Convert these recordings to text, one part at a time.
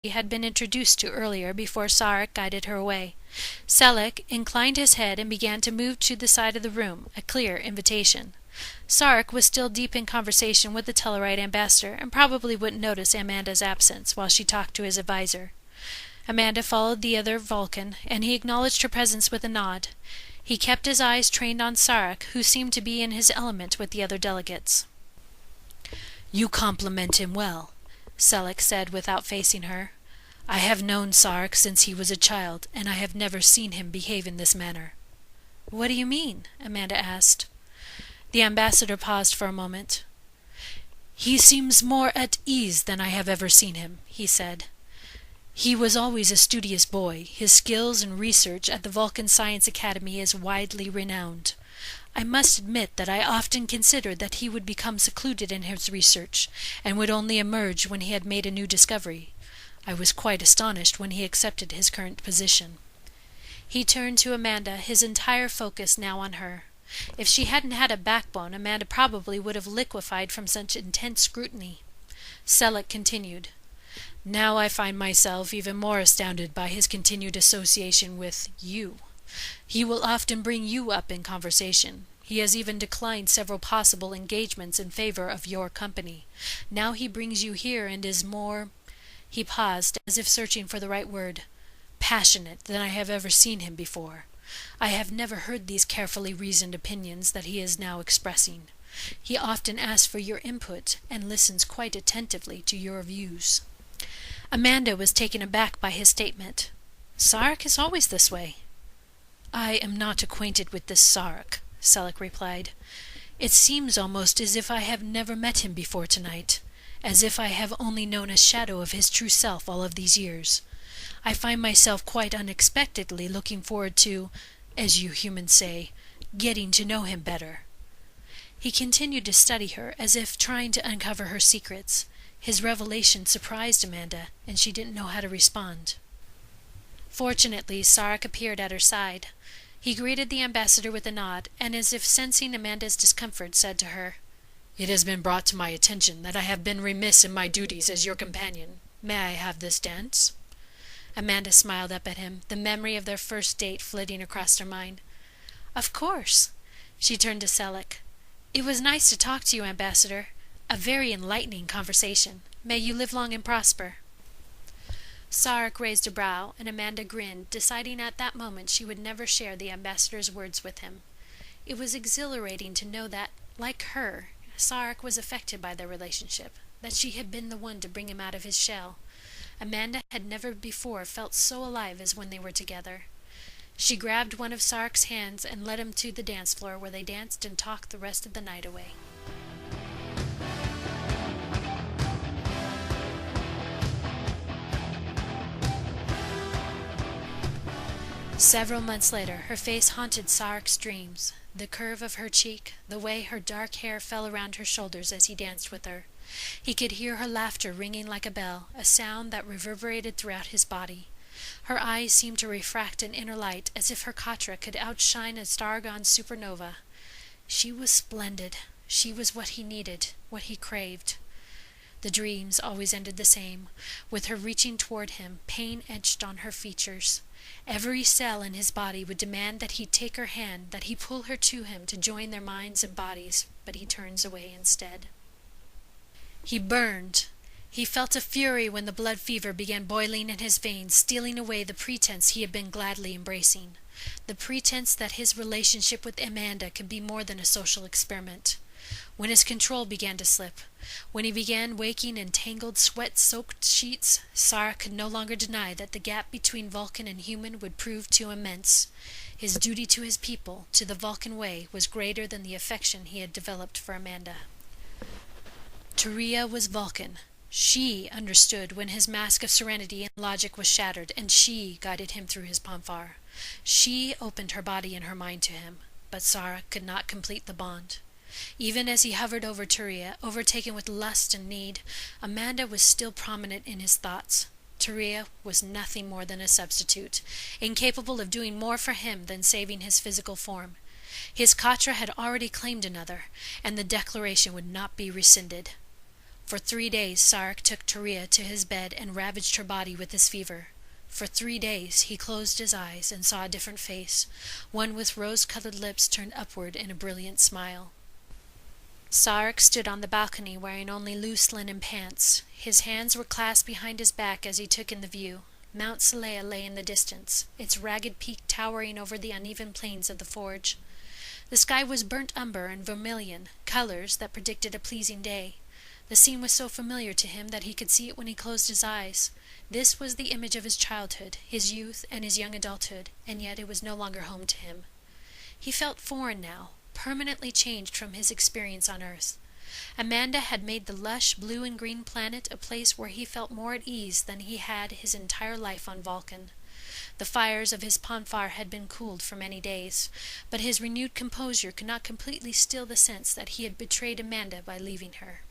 had been introduced to earlier before Sarek guided her away. Selek inclined his head and began to move to the side of the room, a clear invitation. Sarek was still deep in conversation with the Tellarite ambassador and probably wouldn't notice Amanda's absence while she talked to his advisor. Amanda followed the other Vulcan, and he acknowledged her presence with a nod. He kept his eyes trained on Sarek, who seemed to be in his element with the other delegates. "You compliment him well," Selek said without facing her. "I have known Sarek since he was a child, and I have never seen him behave in this manner." "What do you mean?" Amanda asked. The ambassador paused for a moment. "He seems more at ease than I have ever seen him," he said. "He was always a studious boy. His skills and research at the Vulcan Science Academy is widely renowned. I must admit that I often considered that he would become secluded in his research, and would only emerge when he had made a new discovery. I was quite astonished when he accepted his current position." He turned to Amanda, his entire focus now on her. If she hadn't had a backbone, Amanda probably would have liquefied from such intense scrutiny. Selek continued. "Now I find myself even more astounded by his continued association with you. He will often bring you up in conversation. He has even declined several possible engagements in favor of your company. Now he brings you here and is more—" He paused, as if searching for the right word. "Passionate than I have ever seen him before. I have never heard these carefully reasoned opinions that he is now expressing. He often asks for your input and listens quite attentively to your views." Amanda was taken aback by his statement. "Sarek is always this way." "I am not acquainted with this Sarek," Selek replied. "It seems almost as if I have never met him before tonight, as if I have only known a shadow of his true self all of these years. I find myself quite unexpectedly looking forward to, as you humans say, getting to know him better." He continued to study her, as if trying to uncover her secrets. His revelation surprised Amanda, and she didn't know how to respond. Fortunately, Sarek appeared at her side. He greeted the ambassador with a nod, and as if sensing Amanda's discomfort, said to her, "It has been brought to my attention that I have been remiss in my duties as your companion. May I have this dance?" Amanda smiled up at him, the memory of their first date flitting across her mind. "Of course." She turned to Selek. "It was nice to talk to you, Ambassador. A very enlightening conversation. May you live long and prosper." Sarek raised a brow, and Amanda grinned, deciding at that moment she would never share the ambassador's words with him. It was exhilarating to know that, like her, Sarek was affected by their relationship, that she had been the one to bring him out of his shell. Amanda had never before felt so alive as when they were together. She grabbed one of Sarek's hands and led him to the dance floor, where they danced and talked the rest of the night away. Several months later, her face haunted Sarek's dreams. The curve of her cheek, the way her dark hair fell around her shoulders as he danced with her. He could hear her laughter ringing like a bell, a sound that reverberated throughout his body. Her eyes seemed to refract an inner light, as if her katra could outshine a star-gone supernova. She was splendid. She was what he needed, what he craved. The dreams always ended the same, with her reaching toward him, pain etched on her features. Every cell in his body would demand that he take her hand, that he pull her to him to join their minds and bodies, but he turns away instead. He burned. He felt a fury when the blood fever began boiling in his veins, stealing away the pretense he had been gladly embracing. The pretense that his relationship with Amanda could be more than a social experiment. When his control began to slip, when he began waking in tangled, sweat-soaked sheets, Sarek could no longer deny that the gap between Vulcan and human would prove too immense. His duty to his people, to the Vulcan way, was greater than the affection he had developed for Amanda. Turia was Vulcan. She understood when his mask of serenity and logic was shattered, and she guided him through his pomfar. She opened her body and her mind to him, but Sarek could not complete the bond. Even as he hovered over Turia, overtaken with lust and need, Amanda was still prominent in his thoughts. Turia was nothing more than a substitute, incapable of doing more for him than saving his physical form. His katra had already claimed another, and the declaration would not be rescinded. For 3 days Sarek took Turia to his bed and ravaged her body with his fever. For 3 days he closed his eyes and saw a different face, one with rose-colored lips turned upward in a brilliant smile. Sarek stood on the balcony wearing only loose linen pants. His hands were clasped behind his back as he took in the view. Mount Salea lay in the distance, its ragged peak towering over the uneven plains of the forge. The sky was burnt umber and vermilion, colors that predicted a pleasing day. The scene was so familiar to him that he could see it when he closed his eyes. This was the image of his childhood, his youth, and his young adulthood, and yet it was no longer home to him. He felt foreign now, permanently changed from his experience on Earth. Amanda had made the lush blue and green planet a place where he felt more at ease than he had his entire life on Vulcan. The fires of his Podfic had been cooled for many days, but his renewed composure could not completely still the sense that he had betrayed Amanda by leaving her.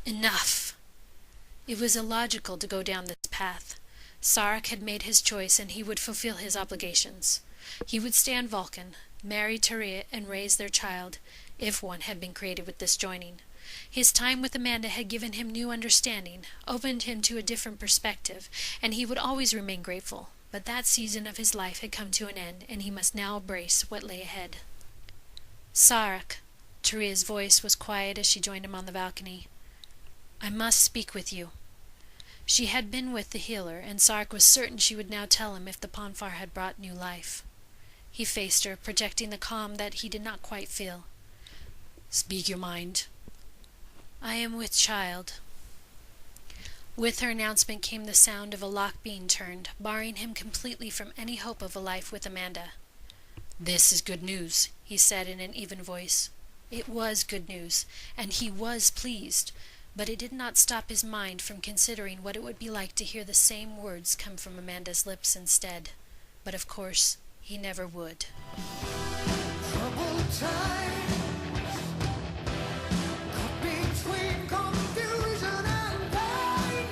Enough! It was illogical to go down this path. Sarek had made his choice, and he would fulfill his obligations. He would stay on Vulcan, marry Turia, and raise their child, if one had been created with this joining. His time with Amanda had given him new understanding, opened him to a different perspective, and he would always remain grateful. But that season of his life had come to an end, and he must now embrace what lay ahead. Sarek, Turia's voice was quiet as she joined him on the balcony. I must speak with you. She had been with the healer, and Sarek was certain she would now tell him if the Podfic had brought new life. He faced her, projecting the calm that he did not quite feel. Speak your mind. I am with child. With her announcement came the sound of a lock being turned, barring him completely from any hope of a life with Amanda. This is good news, he said in an even voice. It was good news, and he was pleased, but it did not stop his mind from considering what it would be like to hear the same words come from Amanda's lips instead. But of course, he never would. Troubled times, caught between confusion and pain,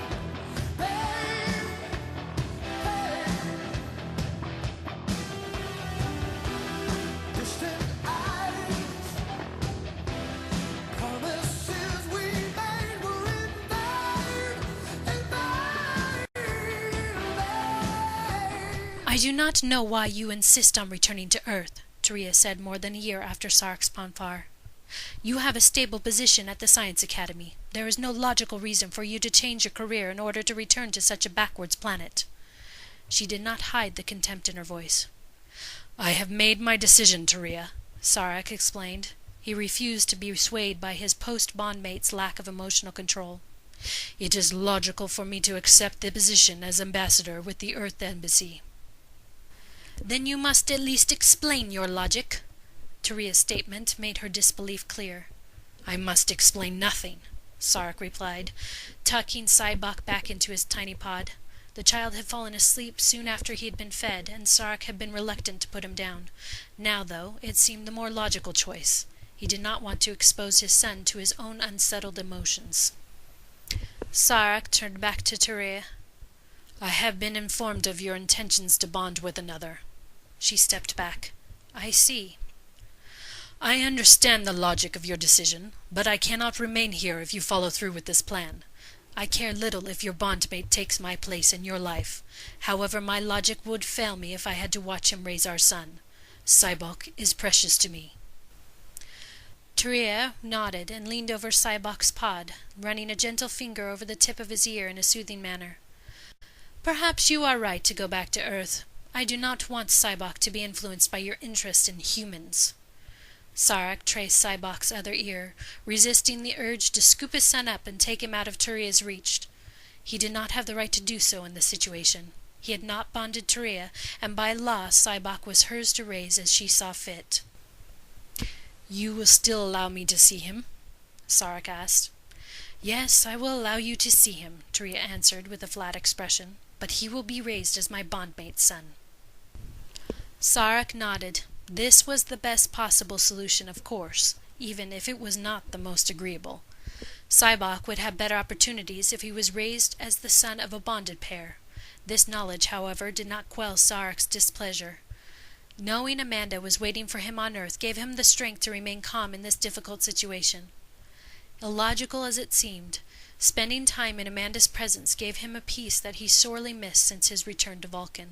distant eyes, promises we made were in vain. I do not know why you insist on returning to Earth, Turia said more than a year after Sarek's Podfic. You have a stable position at the Science Academy. There is no logical reason for you to change your career in order to return to such a backwards planet. She did not hide the contempt in her voice. I have made my decision, Turia, Sarek explained. He refused to be swayed by his post-bondmate's lack of emotional control. It is logical for me to accept the position as ambassador with the Earth Embassy. Then you must at least explain your logic. Turia's statement made her disbelief clear. I must explain nothing, Sarek replied, tucking Sybok back into his tiny pod. The child had fallen asleep soon after he had been fed, and Sarek had been reluctant to put him down. Now, though, it seemed the more logical choice. He did not want to expose his son to his own unsettled emotions. Sarek turned back to Turia. I have been informed of your intentions to bond with another. She stepped back. I see. I understand the logic of your decision, but I cannot remain here if you follow through with this plan. I care little if your bondmate takes my place in your life. However, my logic would fail me if I had to watch him raise our son. Sybok is precious to me. Turia nodded and leaned over Sybok's pod, running a gentle finger over the tip of his ear in a soothing manner. Perhaps you are right to go back to Earth. I do not want Sybok to be influenced by your interest in humans. Sarek traced Sybok's other ear, resisting the urge to scoop his son up and take him out of Turia's reach. He did not have the right to do so in this situation. He had not bonded Turia, and by law Sybok was hers to raise as she saw fit. You will still allow me to see him? Sarek asked. Yes, I will allow you to see him, Turia answered with a flat expression, but he will be raised as my bondmate's son. Sarek nodded. This was the best possible solution, of course, even if it was not the most agreeable. Sybok would have better opportunities if he was raised as the son of a bonded pair. This knowledge, however, did not quell Sarek's displeasure. Knowing Amanda was waiting for him on Earth gave him the strength to remain calm in this difficult situation. Illogical as it seemed, spending time in Amanda's presence gave him a peace that he sorely missed since his return to Vulcan.